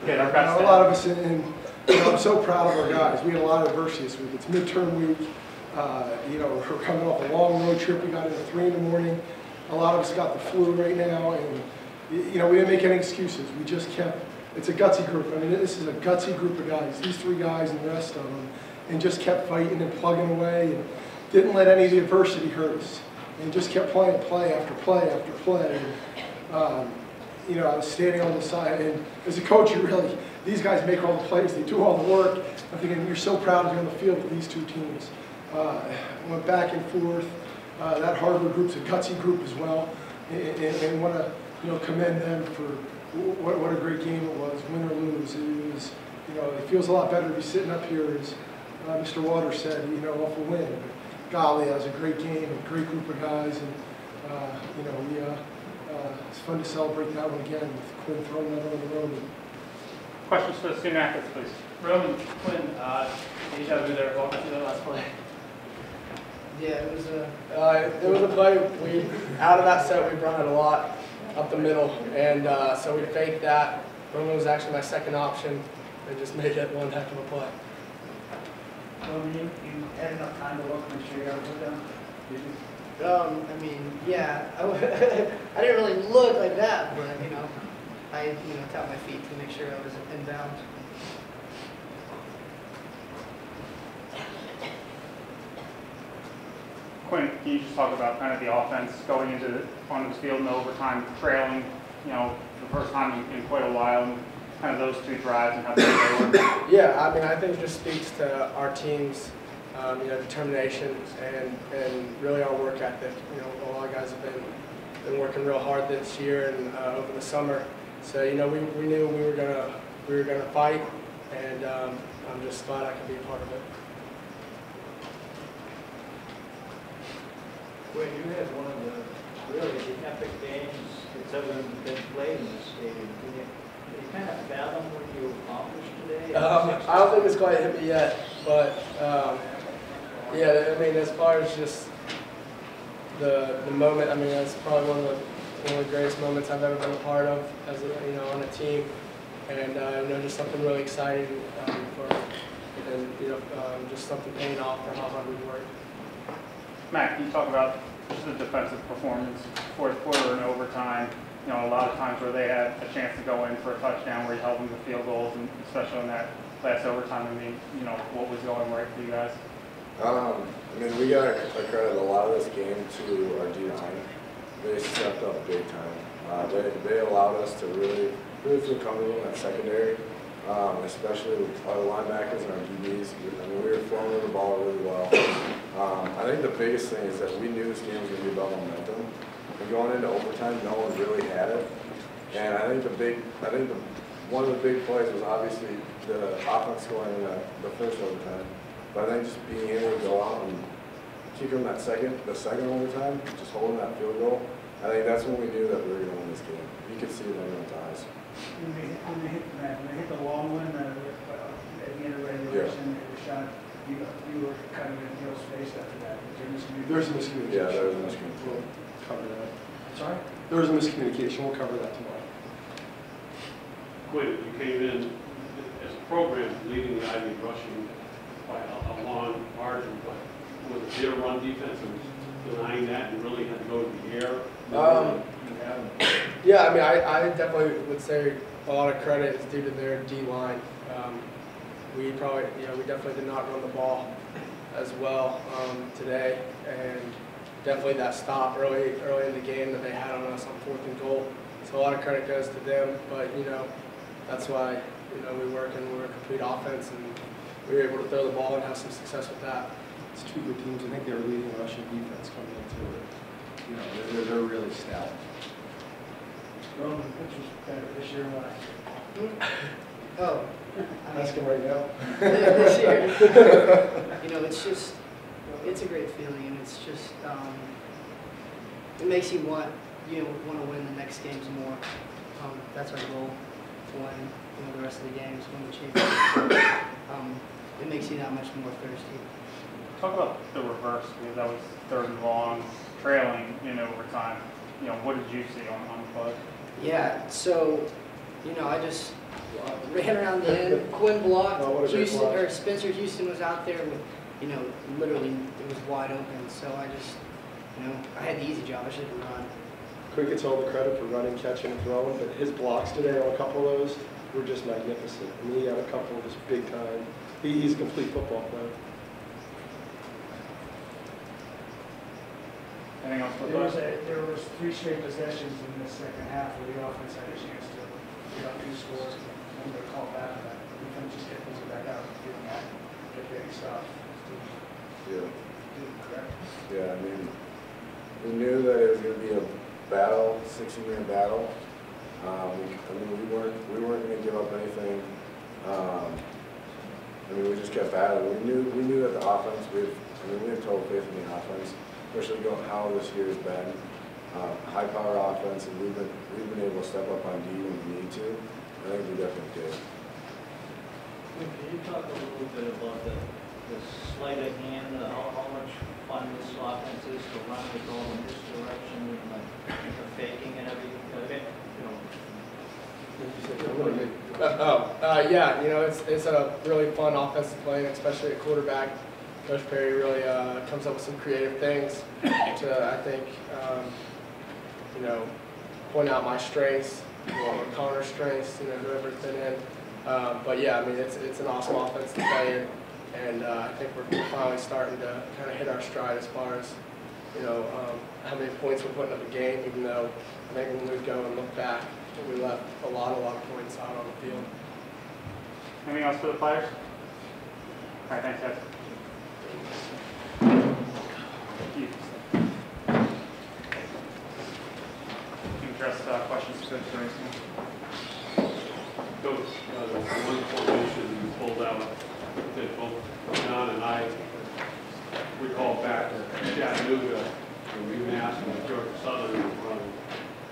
get our best. A lot of us, and I'm so proud of our guys. We had a lot of adversity this week. It's midterm week. We're coming off a long road trip. We got in at 3 in the morning. A lot of us got the flu right now, and we didn't make any excuses. We just kept. It's a gutsy group. I mean, this is a gutsy group of guys. These 3 guys and the rest of them, and just kept fighting and plugging away, and didn't let any of the adversity hurt us, and just kept playing play after play after play. And, I was standing on the side, and as a coach, these guys make all the plays, they do all the work. I'm thinking, you're so proud to be on the field with these 2 teams. Went back and forth. That Harvard group's a gutsy group as well, and want to commend them for what a great game it was, win or lose. It was, it feels a lot better to be sitting up here, as Mr. Waters said, off a win. But golly, that was a great game, a great group of guys, and it's fun to celebrate that one again with Quinn throwing that on the road. Questions for the student athletes, please. Roman, Quinn, deja vu there, walking through that last play. Yeah, it was a play. Out of that set, we brought it a lot up the middle, and so we faked that. Roman was actually my second option. They just made it one heck of a play. Roman, you had enough time to look, make sure you got it down. Did you? I mean, yeah, I didn't really look like that, but I tapped my feet to make sure I was in bounds. Quinn, can you just talk about kind of the offense going onto the field in overtime, trailing, the first time in quite a while, and kind of those 2 drives and how they were? Yeah, I mean, I think it just speaks to our team's determination and really our work ethic. A lot of guys have been working real hard this year and over the summer. So we knew we were gonna fight, and I'm just glad I could be a part of it. Well, you had one of the really epic games that's ever been played in this stadium. Can you kind of fathom what you accomplished today? I don't think it's quite hit me yet, but yeah, I mean, as far as just the moment, I mean, that's probably one of the greatest moments I've ever been a part of as on a team, and just something really exciting just something paying off for how hard we worked. Matt, can you talk about just the defensive performance, fourth quarter and overtime? A lot of times where they had a chance to go in for a touchdown, where you held them to field goals, and especially in that last overtime. I mean, what was going right for you guys? We got to credit a lot of this game to our D-line. They stepped up big time. They allowed us to really feel comfortable in that secondary, especially with our linebackers and our DBs. We were flowing the ball really well. I think the biggest thing is that we knew this game was going to be about momentum. And going into overtime, no one really had it. And I think one of the big plays was obviously the offense going in the first overtime. But I think just being able to go out and kick them the second overtime, just holding that field goal, I think that's when we knew that we were going to win this game. You could see it in everyone's eyes. When they hit the long one at the end of regulation, the shot, you were cutting in Hill's face after that. There's a miscommunication. Yeah, there was a miscommunication. We'll cover that. Sorry? There was a miscommunication. We'll cover that tomorrow. Quinn, you came in as a program leading the Ivy rushing by a long margin, but was it their run defense and denying that and really had to go to the air? Yeah, I mean, I definitely would say a lot of credit is due to their D-line. We definitely did not run the ball as well today, and definitely that stop early in the game that they had on us on 4th and goal. So a lot of credit goes to them, but that's why we work and we're a complete offense, and we were able to throw the ball and have some success with that. It's 2 good teams. I think they're leading Russian defense coming into it. They're really stout. Roman, which was better this year or last? Oh, I'm asking right now. This year. It's a great feeling, and it's just it makes you want to win the next games more. That's our goal, to win the rest of the games, win the championship. It makes you that much more thirsty. Talk about the reverse, because that was 3rd and long, trailing in overtime. What did you see on the play? Yeah, so I ran around the end. Quinn blocked. Oh, what a great Houston, block. or Spencer Houston was out there with, you know, literally it was wide open. So I just, you know, I had the easy job. I should have run. Quick gets all the credit for running, catching, and throwing, but his blocks today on a couple of those were just magnificent. I mean, he had a couple of just big time. He's a complete football player. Anything else for the There was 3 straight possessions in the second half where the offense had a chance to get up 2 scores. I'm going to call back on that. We can just get things back out, get getting stuff. Yeah. Correct? Yeah, I mean, we knew that it was going to be a battle, 60-minute battle. I mean, we weren't going to give up anything. I mean, we just kept battling. We knew that the offense. We have total faith in the offense, especially going how this year has been. High power offense, and we've been able to step up on D when we need to. I think we definitely did. Can you talk a little bit about the sleight of hand, how much fun this offense is to run the ball in this direction, and like the faking and everything? Yeah, you know, it's a really fun offensive play, especially at quarterback. Coach Perry really comes up with some creative things to, I think, you know, point out my strengths, or Connor's strengths, you know, whoever's been in. But yeah, I mean, it's an awesome offense to play in, and I think we're finally starting to kind of hit our stride as far as, you know, how many points we're putting up a game, even though I think when we go and look back, we left a lot of points out on the field. Anything else for the players? All right, thanks, guys. You can address questions specific to Princeton. Coach, the one formation you pulled out that both John and I recall back to Chattanooga, and we even asked them if Georgia Southern was running,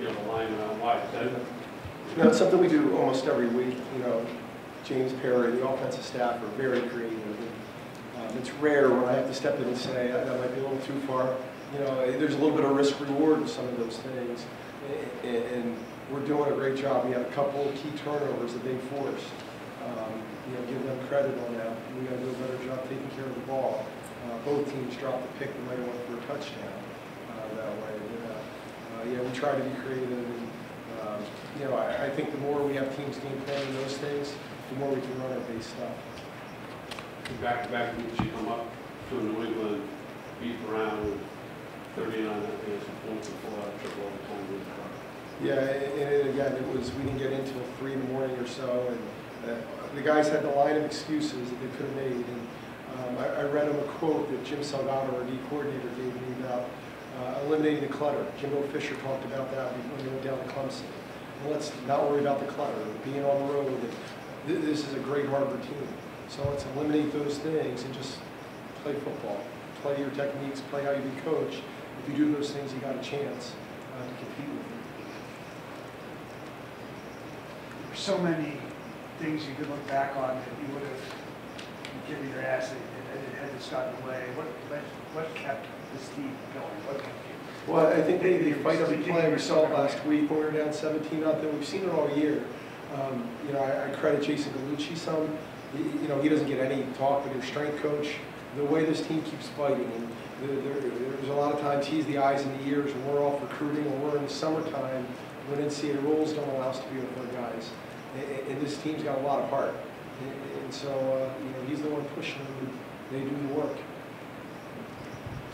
you know, the line around wide. You know, it's something we do almost every week. You know, James Perry, the offensive staff are very creative. It's rare when I have to step in and say that might be a little too far. You know, there's a little bit of risk reward in some of those things, and we're doing a great job. We had a couple of key turnovers that they forced. You know, give them credit on that. We got to do a better job taking care of the ball. Both teams dropped the pick that might have went for a touchdown that way. You know, we try to be creative, and you know, I think the more we have teams game planning those things, the more we can run our base stuff. Back-to-back weeks, you come up to New England, beat Brown with 39 points and 4 out of triple overtime. Yeah, and again, we didn't get into it 3 in the morning or so, and the guys had the line of excuses that they could have made. And I read them a quote that Jim Salgado, our D coordinator, gave me about eliminating the clutter. Jimbo Fisher talked about that when they went down to Clemson. And let's not worry about the clutter, being on the road. This is a great Harvard team. So let's eliminate those things and just play football. Play your techniques, play how you be coached. If you do those things, you got a chance to compete with them. There's so many things you could look back on that you would have given your ass and had this gotten away. What kept this team going? What kept you? Well, I think they fight every play. We saw it last week when we were down 17-0. We've seen it all year. You know, I credit Jason Gallucci some. You know, he doesn't get any talk with their strength coach. The way this team keeps fighting, and there's a lot of times he's the eyes and the ears, and we're off recruiting, or we're in the summertime when NCAA rules don't allow us to be with our guys. And this team's got a lot of heart. And so, you know, he's the one pushing them, and they do the work.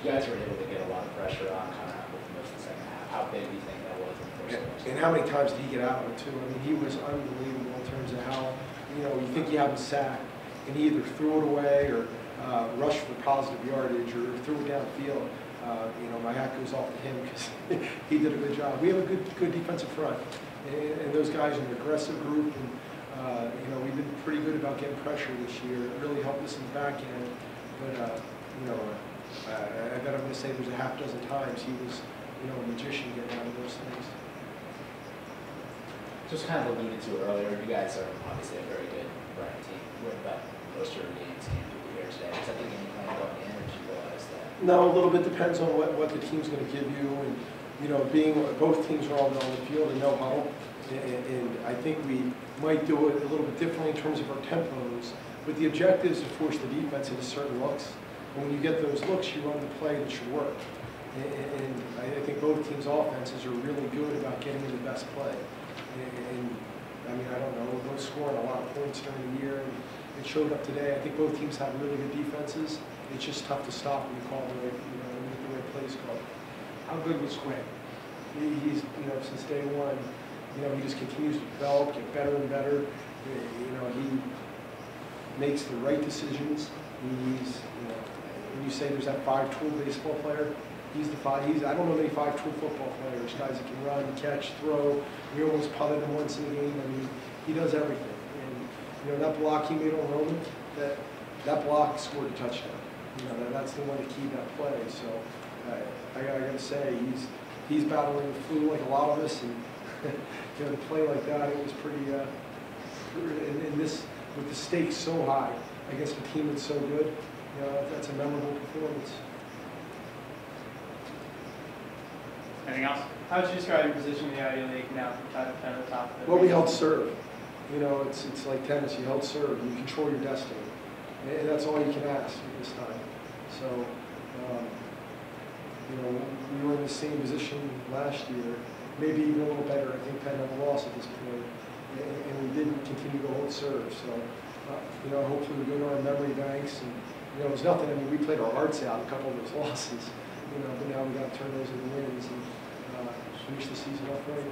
You guys were able to get a lot of pressure on Connor with most of the second half. How big do you think that was in the first half? And how many times did he get out of it, too? I mean, he was unbelievable in terms of how, you know, you think you have him sacked, and he either threw it away or rushed for positive yardage or threw it downfield. You know, my hat goes off to him because he did a good job. We have a good defensive front, and those guys are an aggressive group, and you know, we've been pretty good about getting pressure this year. It really helped us in the back end, but you know, I bet I'm going to say there's a half dozen times he was, you know, a magician getting out of those things. Just kind of alluded to earlier, you guys are obviously a very good running team. What about most of your games came to here today? Is that the game plan going in, or did you realize that? No, a little bit depends on what the team's going to give you, and you know, being both teams are all on the field and no huddle, and I think we might do it a little bit differently in terms of our tempos, but the objective is to force the defense into certain looks. And when you get those looks, you run the play that should work. And I think both teams' offenses are really good about getting in the best play. And I mean, I don't know, we're both scoring a lot of points during the year, and it showed up today. I think both teams have really good defenses. It's just tough to stop when you call the right, you know, when you get the right plays called. How good was Quinn? He's, you know, since day one, you know, he just continues to develop, get better and better. You know, he makes the right decisions. He's, you know, when you say there's that 5-tool baseball player, he's the five. I don't know many 5-tool football players, guys that can run, catch, throw. We almost punted him once in the game. I mean, he does everything. And you know, that block he made on Roman, that block scored a touchdown. You know, that's the one to keep that play. So I gotta say, he's battling the flu like a lot of us, and you know, to play like that, it was pretty. And this, with the stakes so high against a team that's so good, you know, that's a memorable performance. Anything else? How would you describe your position in the Ivy League now, kind of the top? Well, we held serve. You know, it's like tennis. You held serve. You control your destiny, and that's all you can ask at this time. So, you know, we were in the same position last year, maybe even a little better. I think Penn had a loss at this point, and we didn't continue to hold serve. So, you know, hopefully we go to our memory banks, and you know, it was nothing. I mean, we played our hearts out in a couple of those losses. You know, but now we got to turn those into wins and finish the season off right.